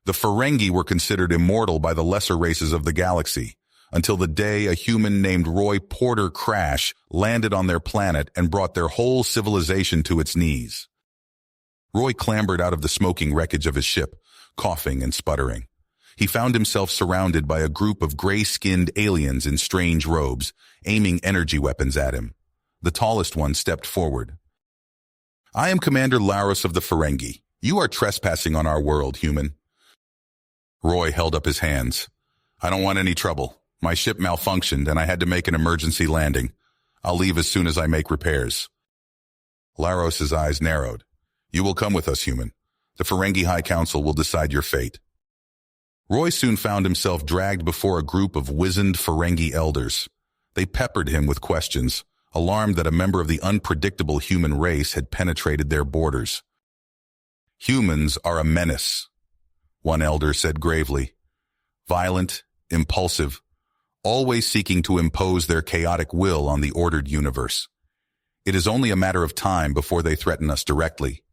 The Ferengi were considered immortal by the lesser races of the galaxy, until the day a human named Roy Porter Crash landed on their planet and brought their whole civilization to its knees. Roy clambered out of the smoking wreckage of his ship, coughing and sputtering. He found himself surrounded by a group of gray-skinned aliens in strange robes, aiming energy weapons at him. The tallest one stepped forward. "I am Commander Laros of the Ferengi. You are trespassing on our world, human." Roy held up his hands. "I don't want any trouble. My ship malfunctioned and I had to make an emergency landing. I'll leave as soon as I make repairs." Laros's eyes narrowed. "You will come with us, human. The Ferengi High Council will decide your fate." Roy soon found himself dragged before a group of wizened Ferengi elders. They peppered him with questions, alarmed that a member of the unpredictable human race had penetrated their borders. "Humans are a menace," one elder said gravely. "Violent, impulsive, always seeking to impose their chaotic will on the ordered universe. It is only a matter of time before they threaten us directly."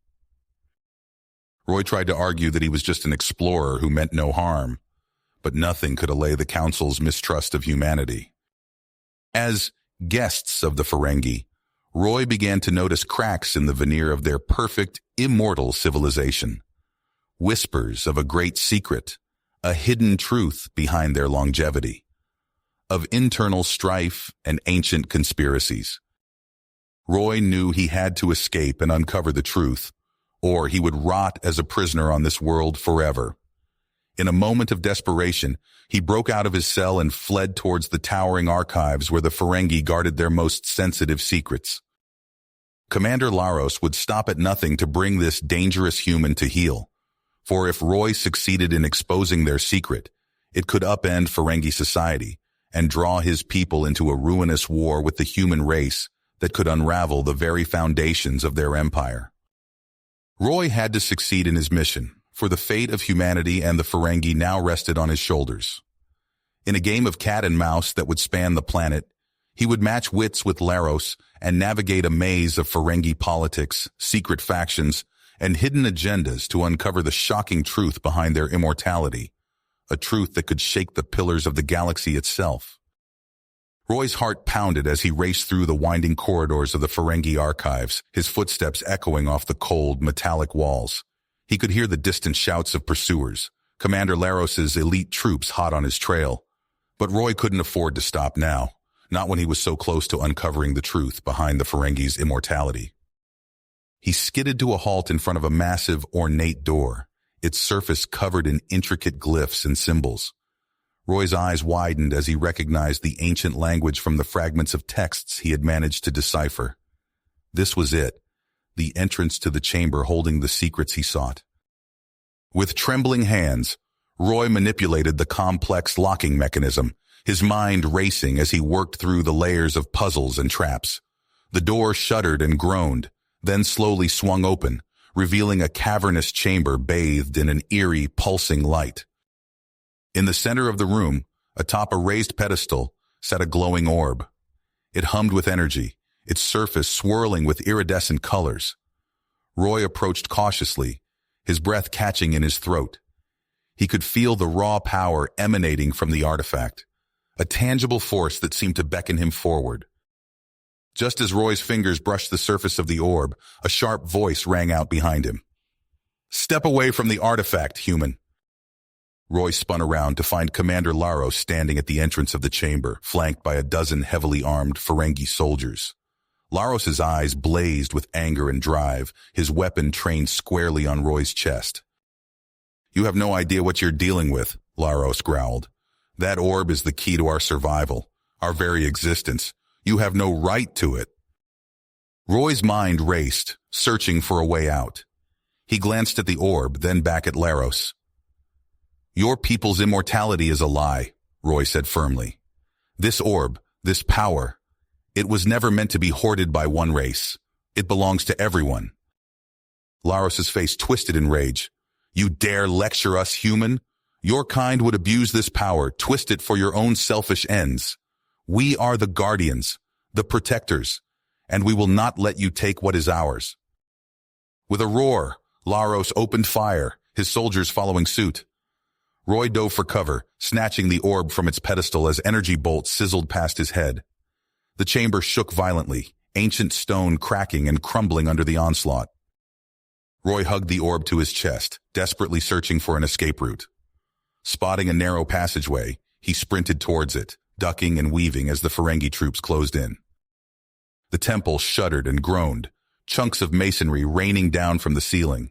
Roy tried to argue that he was just an explorer who meant no harm, but nothing could allay the Council's mistrust of humanity. As guests of the Ferengi, Roy began to notice cracks in the veneer of their perfect, immortal civilization. Whispers of a great secret, a hidden truth behind their longevity, of internal strife and ancient conspiracies. Roy knew he had to escape and uncover the truth, or he would rot as a prisoner on this world forever. In a moment of desperation, he broke out of his cell and fled towards the towering archives where the Ferengi guarded their most sensitive secrets. Commander Laros would stop at nothing to bring this dangerous human to heel, for if Roy succeeded in exposing their secret, it could upend Ferengi society and draw his people into a ruinous war with the human race that could unravel the very foundations of their empire. Roy had to succeed in his mission, for the fate of humanity and the Ferengi now rested on his shoulders. In a game of cat and mouse that would span the planet, he would match wits with Laros and navigate a maze of Ferengi politics, secret factions, and hidden agendas to uncover the shocking truth behind their immortality, a truth that could shake the pillars of the galaxy itself. Roy's heart pounded as he raced through the winding corridors of the Ferengi archives, his footsteps echoing off the cold, metallic walls. He could hear the distant shouts of pursuers, Commander Laros's elite troops hot on his trail. But Roy couldn't afford to stop now, not when he was so close to uncovering the truth behind the Ferengi's immortality. He skidded to a halt in front of a massive, ornate door, its surface covered in intricate glyphs and symbols. Roy's eyes widened as he recognized the ancient language from the fragments of texts he had managed to decipher. This was it, the entrance to the chamber holding the secrets he sought. With trembling hands, Roy manipulated the complex locking mechanism, his mind racing as he worked through the layers of puzzles and traps. The door shuddered and groaned, then slowly swung open, revealing a cavernous chamber bathed in an eerie, pulsing light. In the center of the room, atop a raised pedestal, sat a glowing orb. It hummed with energy, its surface swirling with iridescent colors. Roy approached cautiously, his breath catching in his throat. He could feel the raw power emanating from the artifact, a tangible force that seemed to beckon him forward. Just as Roy's fingers brushed the surface of the orb, a sharp voice rang out behind him. "Step away from the artifact, human." Roy spun around to find Commander Laros standing at the entrance of the chamber, flanked by a dozen heavily armed Ferengi soldiers. Laros's eyes blazed with anger and drive, his weapon trained squarely on Roy's chest. "You have no idea what you're dealing with," Laros growled. "That orb is the key to our survival, our very existence. You have no right to it." Roy's mind raced, searching for a way out. He glanced at the orb, then back at Laros. "Your people's immortality is a lie," Roy said firmly. "This orb, this power, it was never meant to be hoarded by one race. It belongs to everyone." Laros's face twisted in rage. "You dare lecture us, human? Your kind would abuse this power, twist it for your own selfish ends. We are the guardians, the protectors, and we will not let you take what is ours." With a roar, Laros opened fire, his soldiers following suit. Roy dove for cover, snatching the orb from its pedestal as energy bolts sizzled past his head. The chamber shook violently, ancient stone cracking and crumbling under the onslaught. Roy hugged the orb to his chest, desperately searching for an escape route. Spotting a narrow passageway, he sprinted towards it, ducking and weaving as the Ferengi troops closed in. The temple shuddered and groaned, chunks of masonry raining down from the ceiling.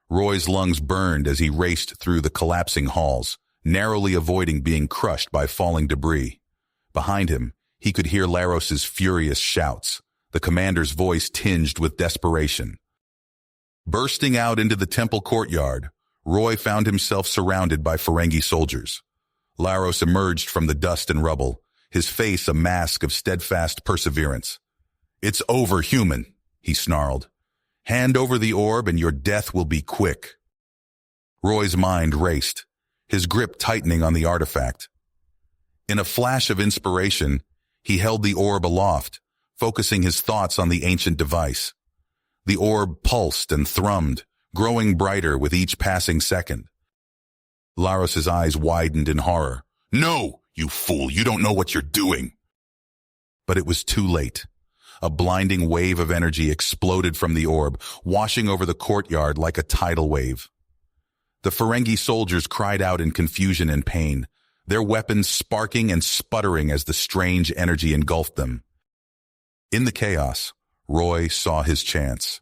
Roy's lungs burned as he raced through the collapsing halls, narrowly avoiding being crushed by falling debris. Behind him, he could hear Laros's furious shouts, the commander's voice tinged with desperation. Bursting out into the temple courtyard, Roy found himself surrounded by Ferengi soldiers. Laros emerged from the dust and rubble, his face a mask of steadfast perseverance. "It's over, human," he snarled. "Hand over the orb and your death will be quick." Roy's mind raced, his grip tightening on the artifact. In a flash of inspiration, he held the orb aloft, focusing his thoughts on the ancient device. The orb pulsed and thrummed, growing brighter with each passing second. Laros's eyes widened in horror. "No, you fool, you don't know what you're doing." But it was too late. A blinding wave of energy exploded from the orb, washing over the courtyard like a tidal wave. The Ferengi soldiers cried out in confusion and pain, their weapons sparking and sputtering as the strange energy engulfed them. In the chaos, Roy saw his chance.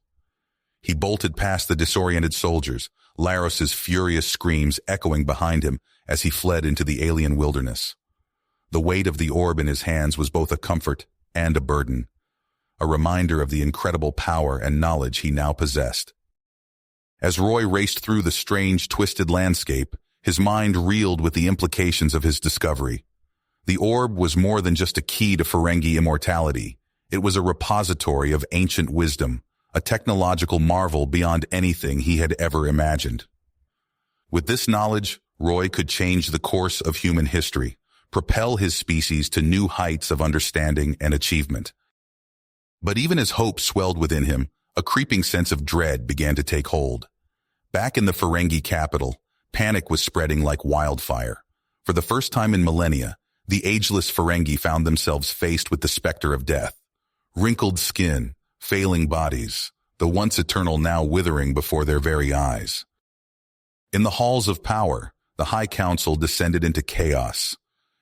He bolted past the disoriented soldiers, Laros's furious screams echoing behind him as he fled into the alien wilderness. The weight of the orb in his hands was both a comfort and a burden, a reminder of the incredible power and knowledge he now possessed. As Roy raced through the strange, twisted landscape, his mind reeled with the implications of his discovery. The orb was more than just a key to Ferengi immortality. It was a repository of ancient wisdom, a technological marvel beyond anything he had ever imagined. With this knowledge, Roy could change the course of human history, propel his species to new heights of understanding and achievement. But even as hope swelled within him, a creeping sense of dread began to take hold. Back in the Ferengi capital, panic was spreading like wildfire. For the first time in millennia, the ageless Ferengi found themselves faced with the specter of death. Wrinkled skin, failing bodies, the once eternal now withering before their very eyes. In the halls of power, the High Council descended into chaos.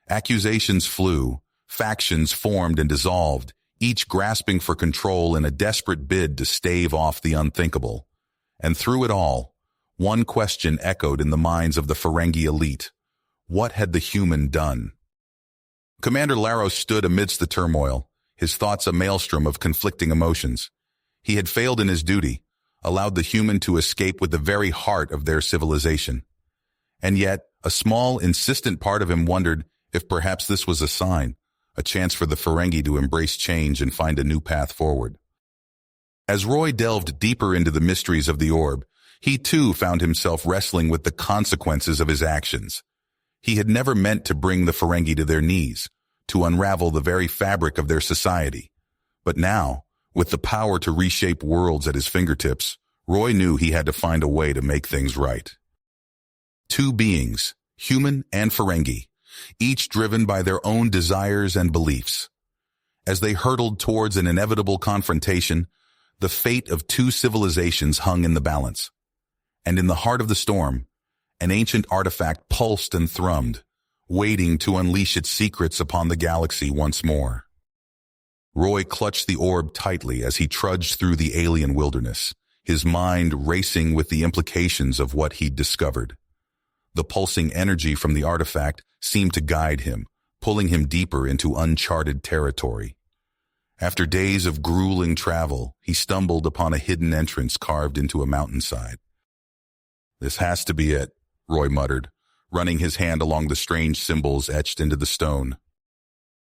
Accusations flew, factions formed and dissolved, each grasping for control in a desperate bid to stave off the unthinkable. And through it all, one question echoed in the minds of the Ferengi elite. What had the human done? Commander Laros stood amidst the turmoil, his thoughts a maelstrom of conflicting emotions. He had failed in his duty, allowed the human to escape with the very heart of their civilization. And yet, a small, insistent part of him wondered if perhaps this was a sign, a chance for the Ferengi to embrace change and find a new path forward. As Roy delved deeper into the mysteries of the orb, he too found himself wrestling with the consequences of his actions. He had never meant to bring the Ferengi to their knees, to unravel the very fabric of their society. But now, with the power to reshape worlds at his fingertips, Roy knew he had to find a way to make things right. Two beings, human and Ferengi, each driven by their own desires and beliefs. As they hurtled towards an inevitable confrontation, the fate of two civilizations hung in the balance. And in the heart of the storm, an ancient artifact pulsed and thrummed, waiting to unleash its secrets upon the galaxy once more. Roy clutched the orb tightly as he trudged through the alien wilderness, his mind racing with the implications of what he'd discovered. The pulsing energy from the artifact seemed to guide him, pulling him deeper into uncharted territory. After days of grueling travel, he stumbled upon a hidden entrance carved into a mountainside. "This has to be it," Roy muttered, running his hand along the strange symbols etched into the stone.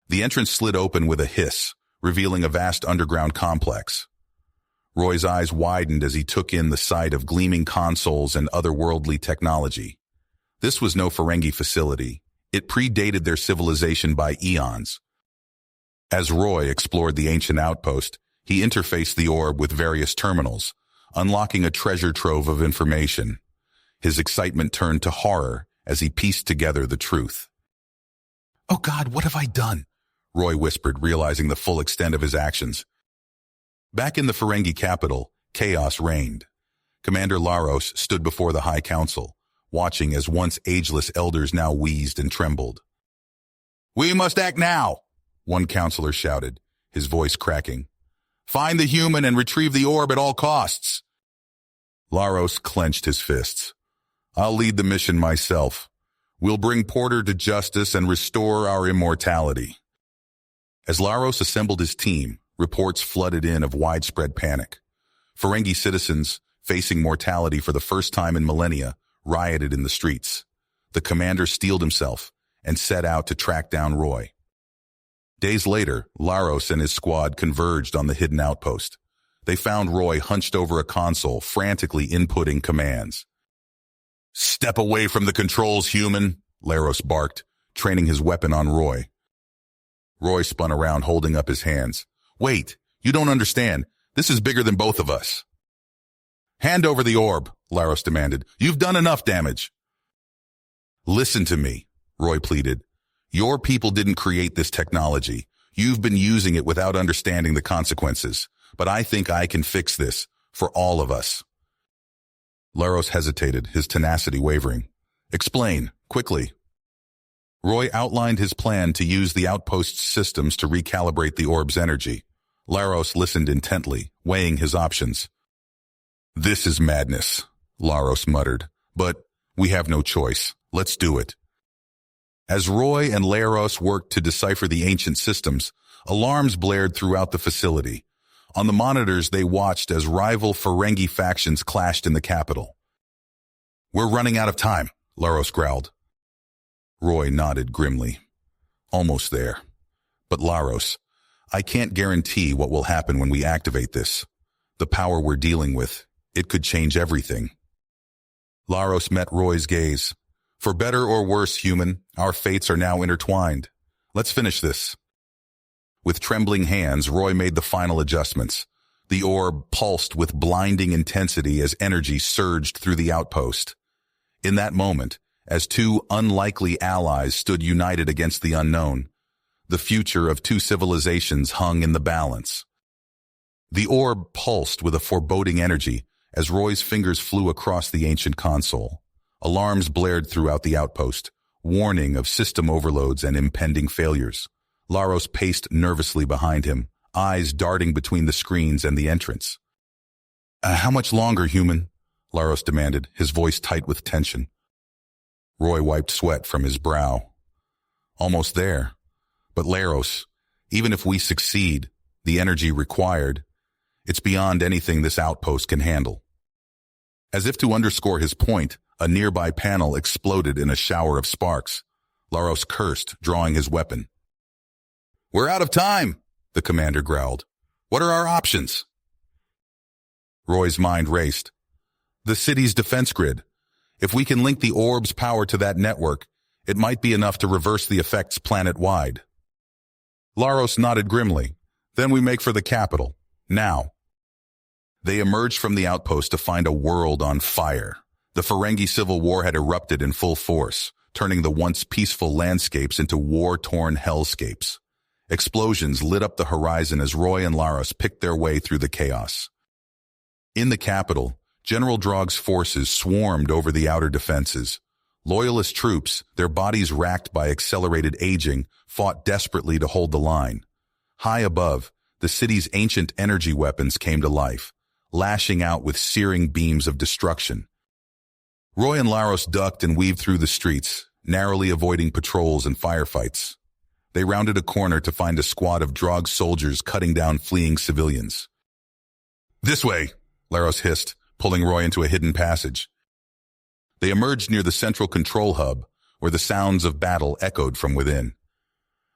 The entrance slid open with a hiss, revealing a vast underground complex. Roy's eyes widened as he took in the sight of gleaming consoles and otherworldly technology. This was no Ferengi facility. It predated their civilization by eons. As Roy explored the ancient outpost, he interfaced the orb with various terminals, unlocking a treasure trove of information. His excitement turned to horror as he pieced together the truth. "Oh God, what have I done?" Roy whispered, realizing the full extent of his actions. Back in the Ferengi capital, chaos reigned. Commander Laros stood before the High Council, watching as once ageless elders now wheezed and trembled. "We must act now," one counselor shouted, his voice cracking. "Find the human and retrieve the orb at all costs." Laros clenched his fists. "I'll lead the mission myself. We'll bring Porter to justice and restore our immortality." As Laros assembled his team, reports flooded in of widespread panic. Ferengi citizens, facing mortality for the first time in millennia, rioted in the streets. The commander steeled himself and set out to track down Roy. Days later, Laros and his squad converged on the hidden outpost. They found Roy hunched over a console, frantically inputting commands. "Step away from the controls, human," Laros barked, training his weapon on Roy. Roy spun around, holding up his hands. "Wait, you don't understand. This is bigger than both of us." "Hand over the orb," Laros demanded. "You've done enough damage." "Listen to me," Roy pleaded. "Your people didn't create this technology. You've been using it without understanding the consequences. But I think I can fix this, for all of us." Laros hesitated, his tenacity wavering. "Explain, quickly." Roy outlined his plan to use the outpost's systems to recalibrate the orb's energy. Laros listened intently, weighing his options. "This is madness," Laros muttered. "But we have no choice. Let's do it." As Roy and Laros worked to decipher the ancient systems, alarms blared throughout the facility. On the monitors, they watched as rival Ferengi factions clashed in the capital. "We're running out of time," Laros growled. Roy nodded grimly. "Almost there. But Laros, I can't guarantee what will happen when we activate this. The power we're dealing with, it could change everything." Laros met Roy's gaze. "For better or worse, human, our fates are now intertwined. Let's finish this." With trembling hands, Roy made the final adjustments. The orb pulsed with blinding intensity as energy surged through the outpost. In that moment, as two unlikely allies stood united against the unknown, the future of two civilizations hung in the balance. The orb pulsed with a foreboding energy as Roy's fingers flew across the ancient console. Alarms blared throughout the outpost, warning of system overloads and impending failures. Laros paced nervously behind him, eyes darting between the screens and the entrance. How much longer, human?" Laros demanded, his voice tight with tension. Roy wiped sweat from his brow. "Almost there. But Laros, even if we succeed, the energy required, it's beyond anything this outpost can handle." As if to underscore his point, a nearby panel exploded in a shower of sparks. Laros cursed, drawing his weapon. "We're out of time," the commander growled. "What are our options?" Roy's mind raced. "The city's defense grid. If we can link the orb's power to that network, it might be enough to reverse the effects planet-wide." Laros nodded grimly. "Then we make for the capital. Now." They emerged from the outpost to find a world on fire. The Ferengi Civil War had erupted in full force, turning the once peaceful landscapes into war-torn hellscapes. Explosions lit up the horizon as Roy and Laros picked their way through the chaos. In the capital, General Draug's forces swarmed over the outer defenses. Loyalist troops, their bodies racked by accelerated aging, fought desperately to hold the line. High above, the city's ancient energy weapons came to life, lashing out with searing beams of destruction. Roy and Laros ducked and weaved through the streets, narrowly avoiding patrols and firefights. They rounded a corner to find a squad of Draug's soldiers cutting down fleeing civilians. "This way," Laros hissed, pulling Roy into a hidden passage. They emerged near the central control hub, where the sounds of battle echoed from within.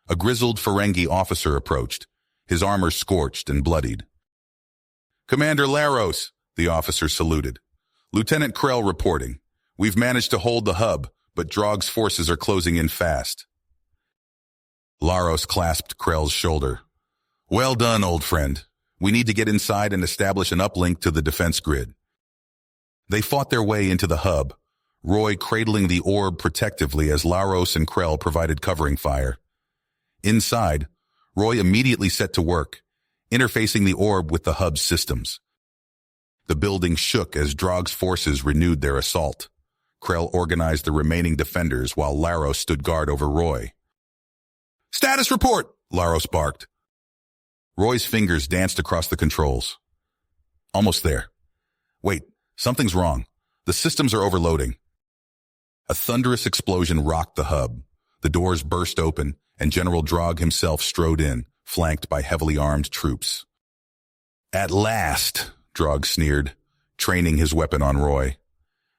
A grizzled Ferengi officer approached, his armor scorched and bloodied. "Commander Laros," the officer saluted. "Lieutenant Krell reporting. We've managed to hold the hub, but Draug's forces are closing in fast." Laros clasped Krell's shoulder. "Well done, old friend. We need to get inside and establish an uplink to the defense grid." They fought their way into the hub, Roy cradling the orb protectively as Laros and Krell provided covering fire. Inside, Roy immediately set to work, interfacing the orb with the hub's systems. The building shook as Drog's forces renewed their assault. Krell organized the remaining defenders while Laros stood guard over Roy. "Status report!" Laros barked. Roy's fingers danced across the controls. "Almost there. Wait, something's wrong. The systems are overloading." A thunderous explosion rocked the hub. The doors burst open, and General Drog himself strode in, flanked by heavily armed troops. "At last," Drog sneered, training his weapon on Roy.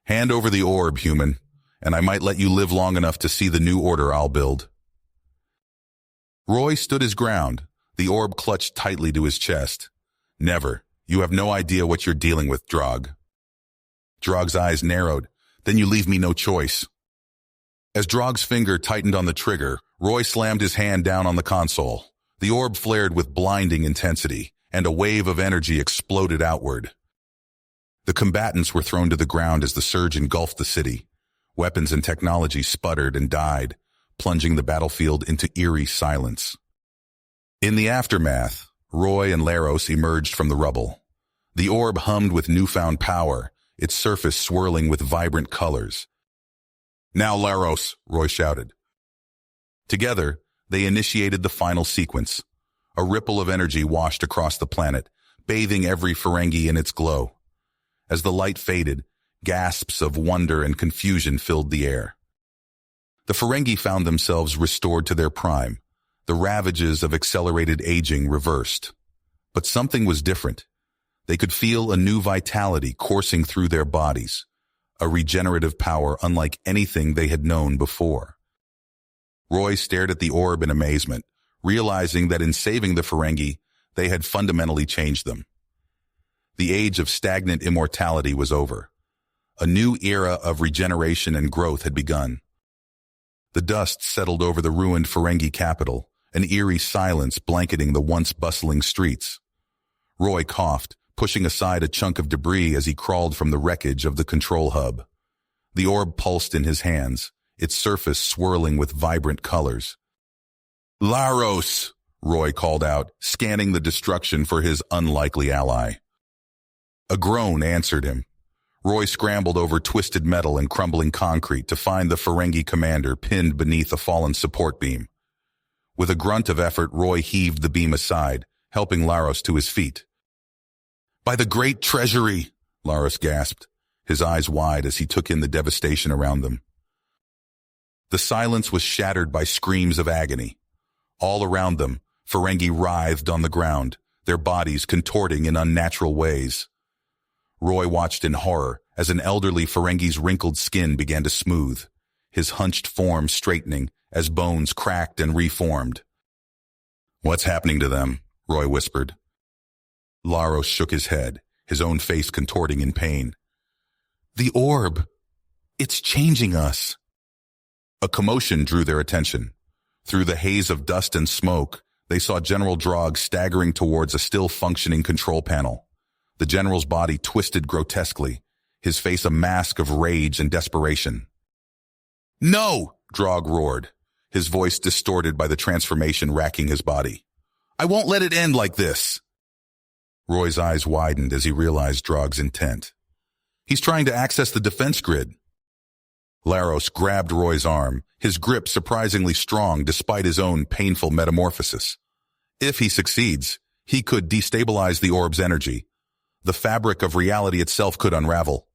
"Hand over the orb, human, and I might let you live long enough to see the new order I'll build." Roy stood his ground, the orb clutched tightly to his chest. "Never. You have no idea what you're dealing with, Drog." Drog's eyes narrowed. "Then you leave me no choice." As Drog's finger tightened on the trigger, Roy slammed his hand down on the console. The orb flared with blinding intensity, and a wave of energy exploded outward. The combatants were thrown to the ground as the surge engulfed the city. Weapons and technology sputtered and died, plunging the battlefield into eerie silence. In the aftermath, Roy and Laros emerged from the rubble. The orb hummed with newfound power, its surface swirling with vibrant colors. "Now, Laros," Roy shouted. Together, they initiated the final sequence. A ripple of energy washed across the planet, bathing every Ferengi in its glow. As the light faded, gasps of wonder and confusion filled the air. The Ferengi found themselves restored to their prime, the ravages of accelerated aging reversed. But something was different. They could feel a new vitality coursing through their bodies, a regenerative power unlike anything they had known before. Roy stared at the orb in amazement, realizing that in saving the Ferengi, they had fundamentally changed them. The age of stagnant immortality was over. A new era of regeneration and growth had begun. The dust settled over the ruined Ferengi capital, an eerie silence blanketing the once bustling streets. Roy coughed, pushing aside a chunk of debris as he crawled from the wreckage of the control hub. The orb pulsed in his hands, its surface swirling with vibrant colors. "Laros!" Roy called out, scanning the destruction for his unlikely ally. A groan answered him. Roy scrambled over twisted metal and crumbling concrete to find the Ferengi commander pinned beneath a fallen support beam. With a grunt of effort, Roy heaved the beam aside, helping Laros to his feet. "By the great treasury!" Laros gasped, his eyes wide as he took in the devastation around them. The silence was shattered by screams of agony. All around them, Ferengi writhed on the ground, their bodies contorting in unnatural ways. Roy watched in horror as an elderly Ferengi's wrinkled skin began to smooth, his hunched form straightening as bones cracked and reformed. "What's happening to them?" Roy whispered. Laros shook his head, his own face contorting in pain. "The orb! It's changing us!" A commotion drew their attention. Through the haze of dust and smoke, they saw General Drog staggering towards a still-functioning control panel. The general's body twisted grotesquely, his face a mask of rage and desperation. "No!" Drog roared, his voice distorted by the transformation racking his body. "I won't let it end like this!" Roy's eyes widened as he realized Drog's intent. "He's trying to access the defense grid." Laros grabbed Roy's arm, his grip surprisingly strong despite his own painful metamorphosis. If he succeeds, he could destabilize the orb's energy. The fabric of reality itself could unravel.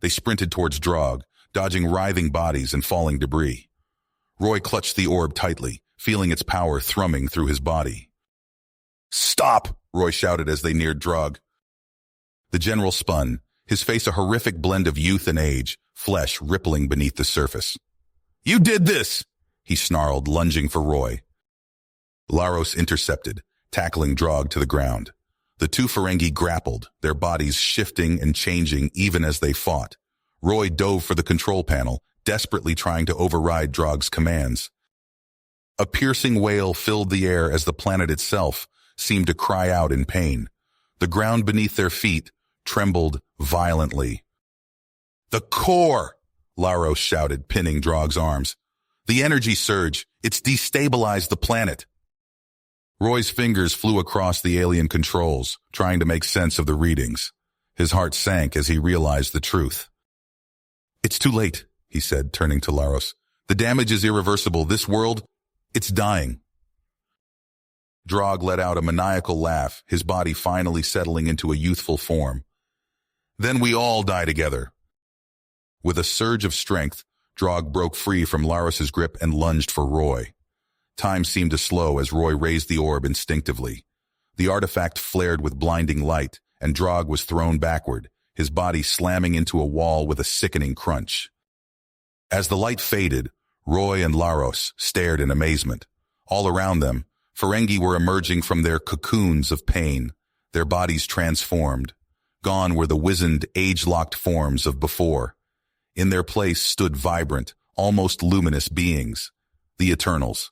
They sprinted towards Drog, dodging writhing bodies and falling debris. Roy clutched the orb tightly, feeling its power thrumming through his body. "Stop!" Roy shouted as they neared Drog. The general spun, his face a horrific blend of youth and age, flesh rippling beneath the surface. "You did this!" he snarled, lunging for Roy. Laros intercepted, tackling Drog to the ground. The two Ferengi grappled, their bodies shifting and changing even as they fought. Roy dove for the control panel, desperately trying to override Drog's commands. A piercing wail filled the air as the planet itself seemed to cry out in pain. The ground beneath their feet trembled violently. "The core!" Laros shouted, pinning Drog's arms. The energy surge, it's destabilized the planet. Roy's fingers flew across the alien controls, trying to make sense of the readings. His heart sank as he realized the truth. It's too late, he said, turning to Laros. The damage is irreversible. This world, it's dying. Drog let out a maniacal laugh, his body finally settling into a youthful form. Then we all die together. With a surge of strength, Drog broke free from Laros's grip and lunged for Roy. Time seemed to slow as Roy raised the orb instinctively. The artifact flared with blinding light, and Drog was thrown backward, his body slamming into a wall with a sickening crunch. As the light faded, Roy and Laros stared in amazement. All around them, Ferengi were emerging from their cocoons of pain, their bodies transformed. Gone were the wizened, age-locked forms of before. In their place stood vibrant, almost luminous beings, the Eternals.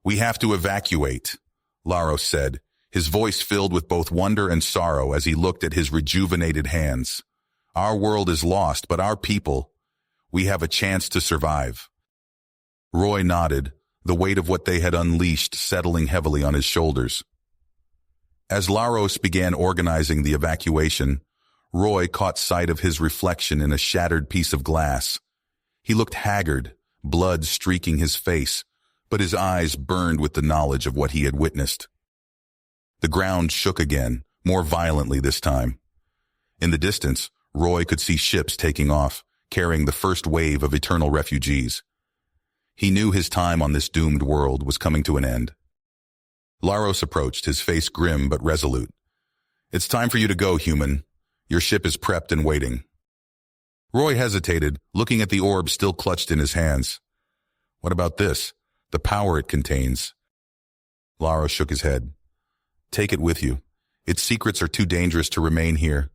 We have to evacuate, Laros said, his voice filled with both wonder and sorrow as he looked at his rejuvenated hands. Our world is lost, but our people, we have a chance to survive. Roy nodded, the weight of what they had unleashed settling heavily on his shoulders. As Laros began organizing the evacuation, Roy caught sight of his reflection in a shattered piece of glass. He looked haggard, blood streaking his face, but his eyes burned with the knowledge of what he had witnessed. The ground shook again, more violently this time. In the distance, Roy could see ships taking off, carrying the first wave of eternal refugees. He knew his time on this doomed world was coming to an end. Laros approached, his face grim but resolute. It's time for you to go, human. Your ship is prepped and waiting. Roy hesitated, looking at the orb still clutched in his hands. What about this? The power it contains. Laros shook his head. Take it with you. Its secrets are too dangerous to remain here.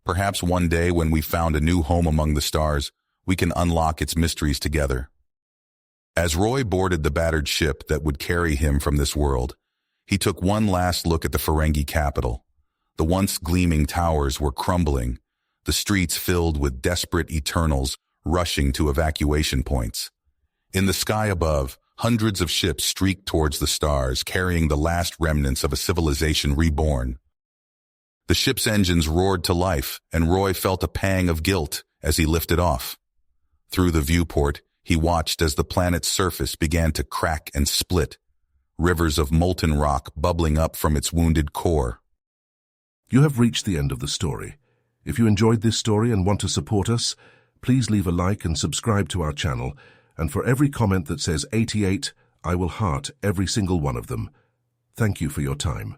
Perhaps one day when we've found a new home among the stars, we can unlock its mysteries together. As Roy boarded the battered ship that would carry him from this world, he took one last look at the Ferengi capital. The once gleaming towers were crumbling, the streets filled with desperate Eternals rushing to evacuation points. In the sky above, hundreds of ships streaked towards the stars, carrying the last remnants of a civilization reborn. The ship's engines roared to life, and Roy felt a pang of guilt as he lifted off. Through the viewport, he watched as the planet's surface began to crack and split, rivers of molten rock bubbling up from its wounded core. You have reached the end of the story. If you enjoyed this story and want to support us, please leave a like and subscribe to our channel, and for every comment that says 88, I will heart every single one of them. Thank you for your time.